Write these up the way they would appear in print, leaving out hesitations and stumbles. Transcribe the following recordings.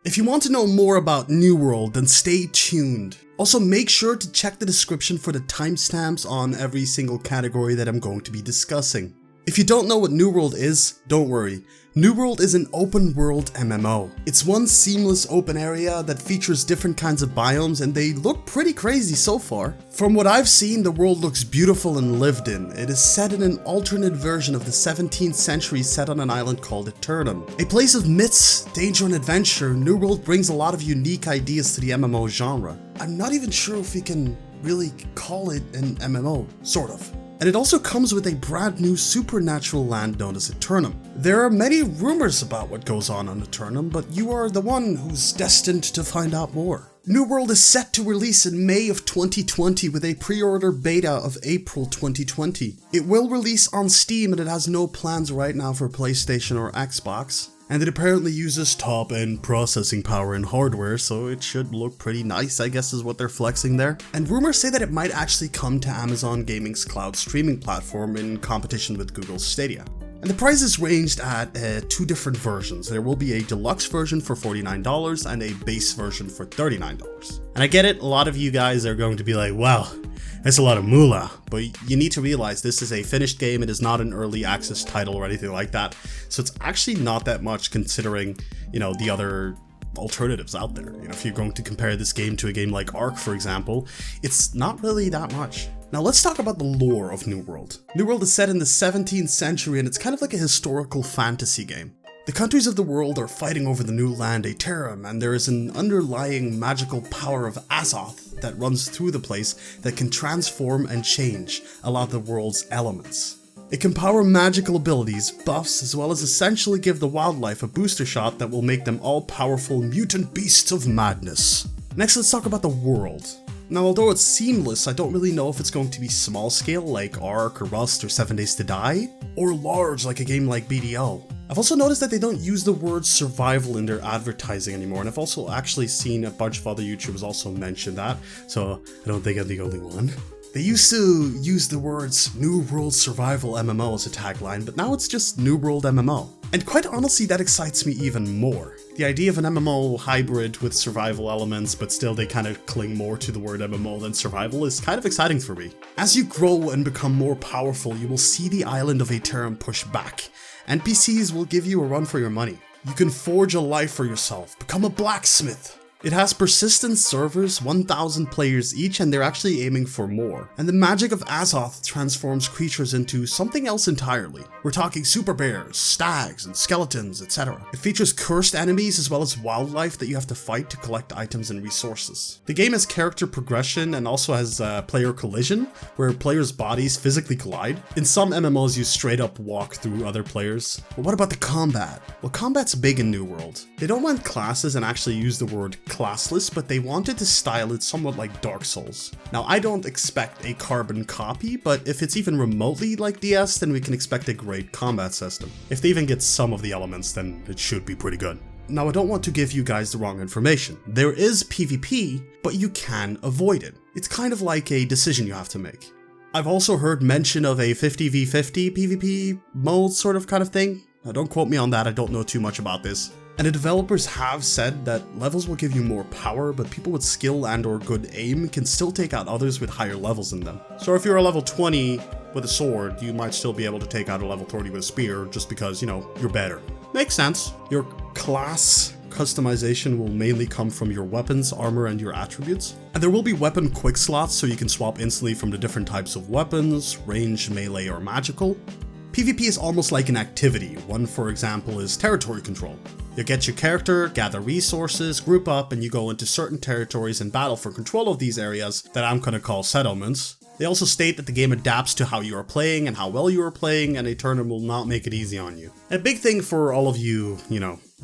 If you want to know more about New World, then stay tuned. Also, make sure to check the description for the timestamps on every single category that I'm going to be discussing. If you don't know what New World is, don't worry. New World is an open world MMO. It's one seamless open area that features different kinds of biomes, and they look pretty crazy so far. From what I've seen, the world looks beautiful and lived in. It is set in an alternate version of the 17th century set on an island called Eternum. A place of myths, danger and adventure, New World brings a lot of unique ideas to the MMO genre. I'm not even sure if we can really call it an MMO, sort of. And it also comes with a brand new supernatural land known as Eternum. There are many rumors about what goes on Eternum, but you are the one who's destined to find out more. New World is set to release in May of 2020 with a pre-order beta of April 2020. It will release on Steam and it has no plans right now for PlayStation or Xbox. And it apparently uses top-end processing power and hardware, so it should look pretty nice, I guess is what they're flexing there. And rumors say that it might actually come to Amazon Gaming's cloud streaming platform in competition with Google's Stadia. And the prices ranged at two different versions. There will be a deluxe version for $49 and a base version for $39. And I get it, a lot of you guys are going to be like, wow, that's a lot of moolah, but you need to realize this is a finished game. It is not an early access title or anything like that, so it's actually not that much considering, the other alternatives out there. If you're going to compare this game to a game like Ark, for example, it's not really that much. Now let's talk about the lore of New World. New World is set in the 17th century and it's kind of like a historical fantasy game. The countries of the world are fighting over the new land Aeterum, and there is an underlying magical power of Azoth that runs through the place that can transform and change a lot of the world's elements. It can power magical abilities, buffs, as well as essentially give the wildlife a booster shot that will make them all-powerful mutant beasts of madness. Next, let's talk about the world. Now, although it's seamless, I don't really know if it's going to be small scale like Ark or Rust or 7 Days to Die, or large like a game like BDO. I've also noticed that they don't use the word survival in their advertising anymore, and I've also actually seen a bunch of other YouTubers also mention that, so I don't think I'm the only one. They used to use the words New World Survival MMO as a tagline, but now it's just New World MMO. And quite honestly, that excites me even more. The idea of an MMO hybrid with survival elements, but still they kind of cling more to the word MMO than survival is kind of exciting for me. As you grow and become more powerful, you will see the island of Aeterum push back. NPCs will give you a run for your money. You can forge a life for yourself, become a blacksmith. It has persistent servers, 1,000 players each, and they're actually aiming for more. And the magic of Azoth transforms creatures into something else entirely. We're talking super bears, stags, and skeletons, etc. It features cursed enemies as well as wildlife that you have to fight to collect items and resources. The game has character progression and also has player collision, where players' bodies physically collide. In some MMOs, you straight up walk through other players. But what about the combat? Well, combat's big in New World. They don't want classes and actually use the word classless, but they wanted to style it somewhat like Dark Souls. Now, I don't expect a carbon copy, but if it's even remotely like DS, then we can expect a great combat system. If they even get some of the elements, then it should be pretty good. Now, I don't want to give you guys the wrong information. There is PvP, but you can avoid it. It's kind of like a decision you have to make. I've also heard mention of a 50v50 PvP mode sort of kind of thing. Now, don't quote me on that, I don't know too much about this. And the developers have said that levels will give you more power, but people with skill and or good aim can still take out others with higher levels than them. So if you're a level 20 with a sword, you might still be able to take out a level 30 with a spear just because, you're better. Makes sense. Your class customization will mainly come from your weapons, armor, and your attributes. And there will be weapon quick slots so you can swap instantly from the different types of weapons, range, melee, or magical. PvP is almost like an activity. One, for example, is territory control. You get your character, gather resources, group up, and you go into certain territories and battle for control of these areas that I'm gonna call settlements. They also state that the game adapts to how you are playing and how well you are playing, and Aeterum will not make it easy on you. And a big thing for all of you,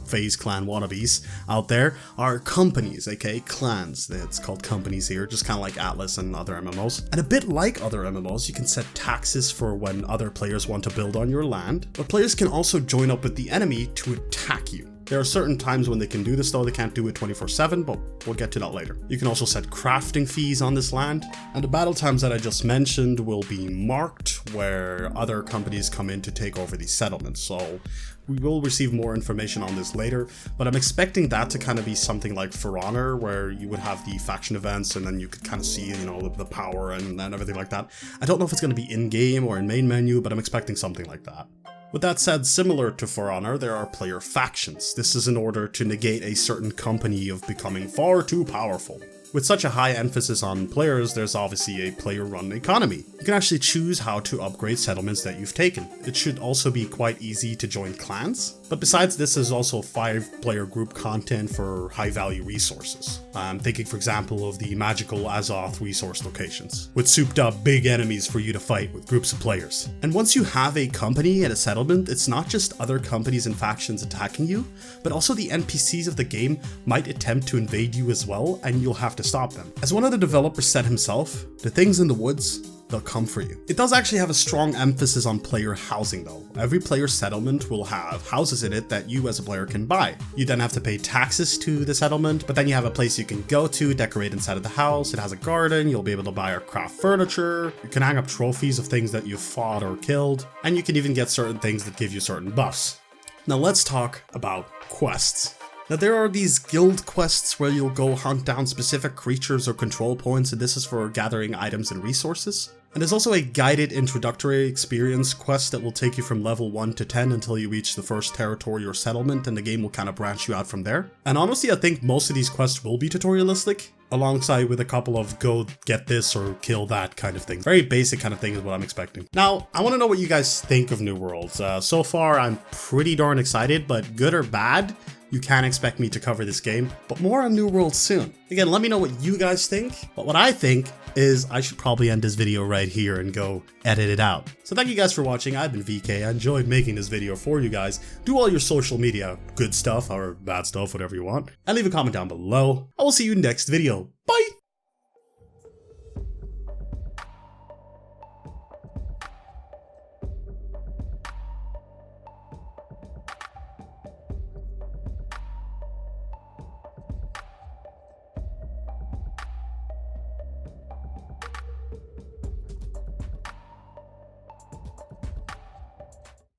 FaZe clan wannabes out there are companies, aka clans. It's called companies here, just kind of like Atlas and other MMOs. And a bit like other MMOs, you can set taxes for when other players want to build on your land, but players can also join up with the enemy to attack you. There are certain times when they can do this though, they can't do it 24/7, but we'll get to that later. You can also set crafting fees on this land, and the battle times that I just mentioned will be marked where other companies come in to take over these settlements. So we will receive more information on this later, but I'm expecting that to kind of be something like For Honor, where you would have the faction events and then you could kind of see, you know, the power and everything like that. I don't know if it's going to be in-game or in main menu, but I'm expecting something like that. With that said, similar to For Honor, there are player factions. This is in order to negate a certain company of becoming far too powerful. With such a high emphasis on players, there's obviously a player-run economy. You can actually choose how to upgrade settlements that you've taken. It should also be quite easy to join clans. But besides this, there's also 5-player group content for high-value resources. I'm thinking, for example, of the magical Azoth resource locations, with souped-up big enemies for you to fight with groups of players. And once you have a company and a settlement, it's not just other companies and factions attacking you, but also the NPCs of the game might attempt to invade you as well, and you'll have to stop them. As one of the developers said himself, the things in the woods, they'll come for you. It does actually have a strong emphasis on player housing though. Every player settlement will have houses in it that you as a player can buy. You then have to pay taxes to the settlement, but then you have a place you can go to, decorate inside of the house. It has a garden, you'll be able to buy or craft furniture, you can hang up trophies of things that you've fought or killed, and you can even get certain things that give you certain buffs. Now let's talk about quests. Now there are these guild quests where you'll go hunt down specific creatures or control points, and this is for gathering items and resources. And there's also a guided introductory experience quest that will take you from level 1 to 10 until you reach the first territory or settlement, and the game will kind of branch you out from there. And honestly, I think most of these quests will be tutorialistic, alongside with a couple of go get this or kill that kind of thing. Very basic kind of thing is what I'm expecting. Now, I want to know what you guys think of New Worlds. So far, I'm pretty darn excited, but good or bad, you can't expect me to cover this game, but more on New World soon. Again, let me know what you guys think, but what I think is I should probably end this video right here and go edit it out. So thank you guys for watching. I've been VK. I enjoyed making this video for you guys. Do all your social media good stuff or bad stuff, whatever you want, and leave a comment down below. I will see you next video. Bye!